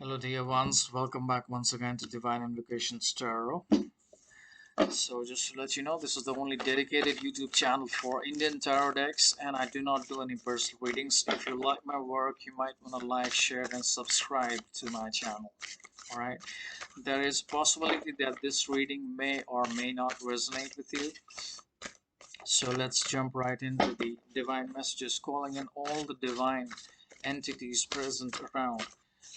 Hello, dear ones. Welcome back once again to Divine Invocations Tarot. So, just to let you know, this is the only dedicated YouTube channel for Indian tarot decks, and I do not do any personal readings. If you like my work, you might want to like, share, and subscribe to my channel. All right. There is a possibility that this reading may or may not resonate with you. So, let's jump right into the divine messages, calling in all the divine entities present around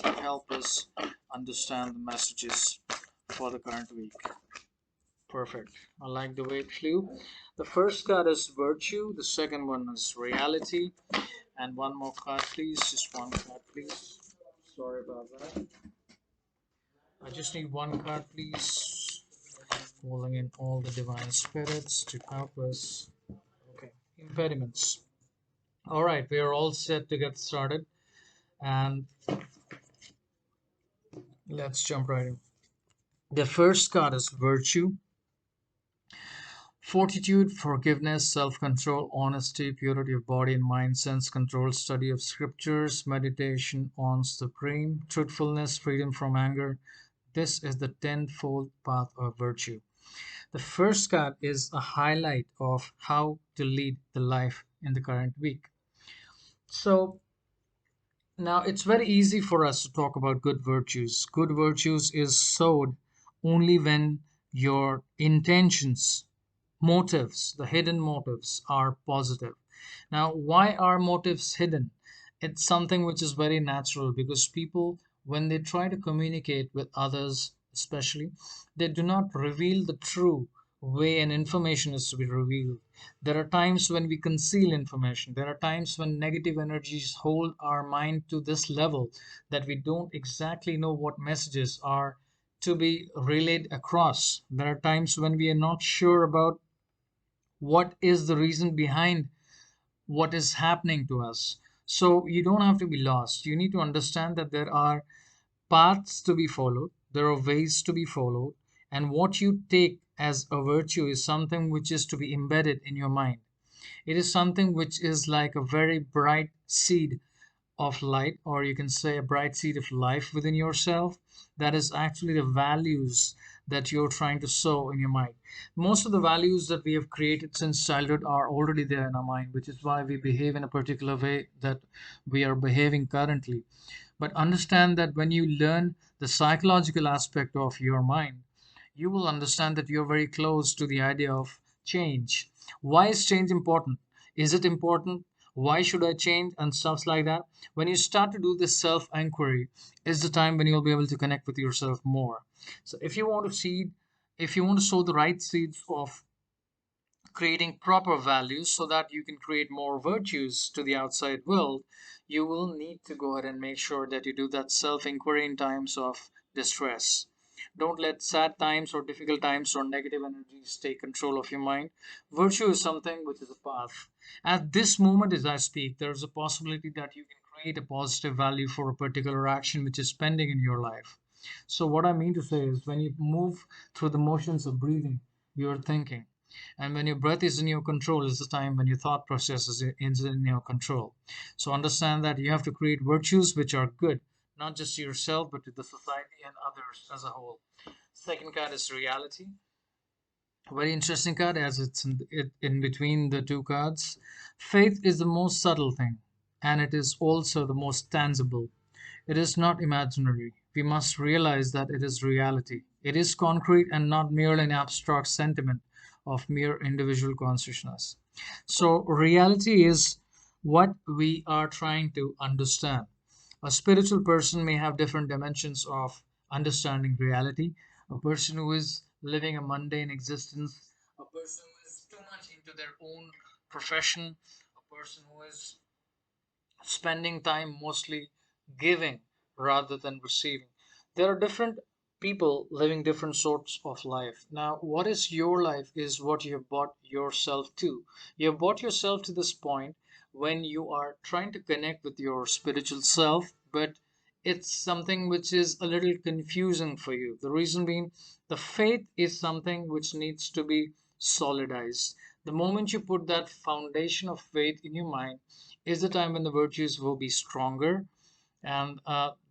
to help us understand the messages for the current week. Perfect. I like the way it flew. The first card is virtue, the second one is reality, and one more card, please. Just one card, please. Sorry about that. I just need one card, please. Calling in all the divine spirits to help us. Okay. Impediments. All right, we are all set to get started, and let's jump right in. The first card is virtue. Fortitude, forgiveness, self control, honesty, purity of body and mind, sense control, study of scriptures, meditation on supreme, truthfulness, freedom from anger. This is the tenfold path of virtue. The first card is a highlight of how to lead the life in the current week. So, now it's very easy for us to talk about good virtues. Good virtues is sowed only when your intentions, motives, the hidden motives are positive. Now, why are motives hidden? It's something which is very natural because people, when they try to communicate with others, especially, they do not reveal the true way and information is to be revealed. There are times when we conceal information. There are times when negative energies hold our mind to this level that we don't exactly know what messages are to be relayed across. There are times when we are not sure about what is the reason behind what is happening to us. So you don't have to be lost. You need to understand that there are paths to be followed, there are ways to be followed, and what you take as a virtue is something which is to be embedded in your mind. It is something which is like a very bright seed of light, or you can say a bright seed of life within yourself. That is actually the values that you're trying to sow in your mind. Most of the values that we have created since childhood are already there in our mind, which is why we behave in a particular way that we are behaving currently. But understand that when you learn the psychological aspect of your mind, you will understand that you're very close to the idea of change. Why is change important? Is it important? Why should I change? And stuff like that. When you start to do this self inquiry, is the time when you'll be able to connect with yourself more. So if you want to sow the right seeds of creating proper values so that you can create more virtues to the outside world, you will need to go ahead and make sure that you do that self inquiry in times of distress. Don't let sad times or difficult times or negative energies take control of your mind. Virtue is something which is a path. At this moment, as I speak, there is a possibility that you can create a positive value for a particular action which is pending in your life. So, what I mean to say is when you move through the motions of breathing, you're thinking. And when your breath is in your control, is the time when your thought process is in your control. So understand that you have to create virtues which are good, not just to yourself, but to the society and others as a whole. Second card is reality. Very interesting card as it's in between the two cards. Faith is the most subtle thing, and it is also the most tangible. It is not imaginary. We must realize that it is reality. It is concrete and not merely an abstract sentiment of mere individual consciousness. So, reality is what we are trying to understand. A spiritual person may have different dimensions of understanding reality. A person who is living a mundane existence, a person who is too much into their own profession, a person who is spending time mostly giving rather than receiving. There are different people living different sorts of life. Now, what is your life is what you have brought yourself to. You have brought yourself to this point when you are trying to connect with your spiritual self, but it's something which is a little confusing for you. The reason being, the faith is something which needs to be solidized. The moment you put that foundation of faith in your mind, is the time when the virtues will be stronger and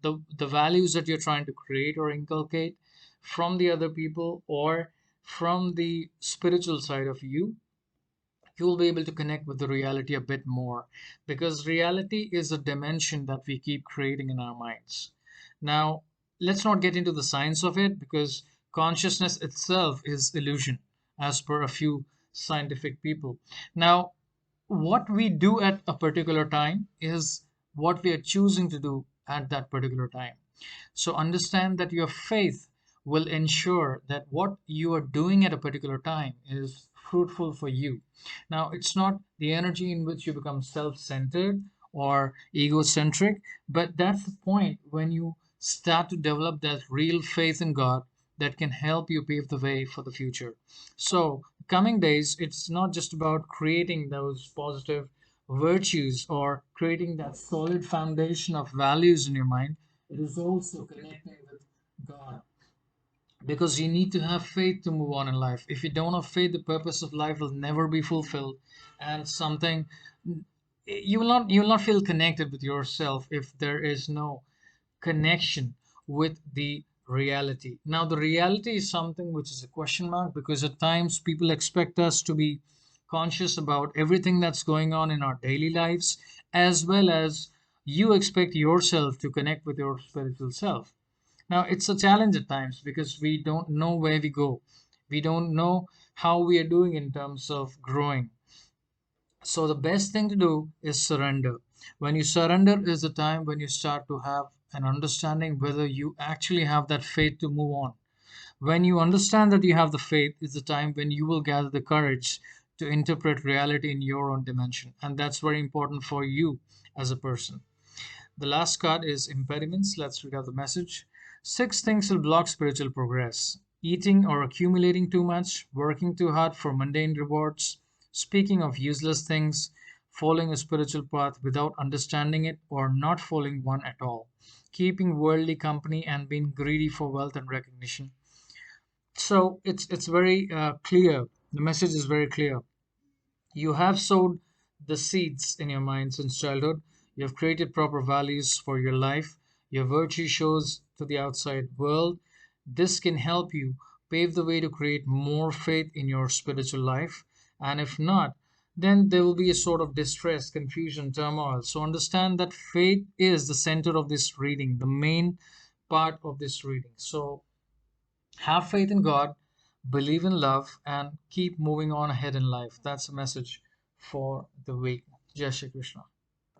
the values that you're trying to create or inculcate from the other people or from the spiritual side of you, you will be able to connect with the reality a bit more, because reality is a dimension that we keep creating in our minds. Now, let's not get into the science of it, because consciousness itself is illusion, as per a few scientific people. Now, what we do at a particular time is what we are choosing to do at that particular time. So understand that your faith will ensure that what you are doing at a particular time is fruitful for you. Now, it's not the energy in which you become self centered or egocentric, but that's the point when you start to develop that real faith in God that can help you pave the way for the future. So, coming days, it's not just about creating those positive virtues or creating that solid foundation of values in your mind. It is also connecting with God, because you need to have faith to move on in life. If you don't have faith, the purpose of life will never be fulfilled, and something you will not feel connected with yourself if there is no connection with the reality. Now, the reality is something which is a question mark, because at times people expect us to be conscious about everything that's going on in our daily lives, as well as you expect yourself to connect with your spiritual self. Now, it's a challenge at times because we don't know where we go. We don't know how we are doing in terms of growing. So the best thing to do is surrender. When you surrender is the time when you start to have an understanding whether you actually have that faith to move on. When you understand that you have the faith is the time when you will gather the courage to interpret reality in your own dimension. And that's very important for you as a person. The last card is impediments. Let's read out the message. Six things will block spiritual progress: eating or accumulating too much, working too hard for mundane rewards, speaking of useless things, following a spiritual path without understanding it, or not following one at all, keeping worldly company, and being greedy for wealth and recognition. So it's very clear. The message is very clear. You have sowed the seeds in your mind since childhood. You have created proper values for your life. Your virtue shows to the outside world. This can help you pave the way to create more faith in your spiritual life. And if not, then there will be a sort of distress, confusion, turmoil. So understand that faith is the center of this reading, the main part of this reading. So have faith in God, believe in love, and keep moving on ahead in life. That's the message for the week. Jai Shri Krishna.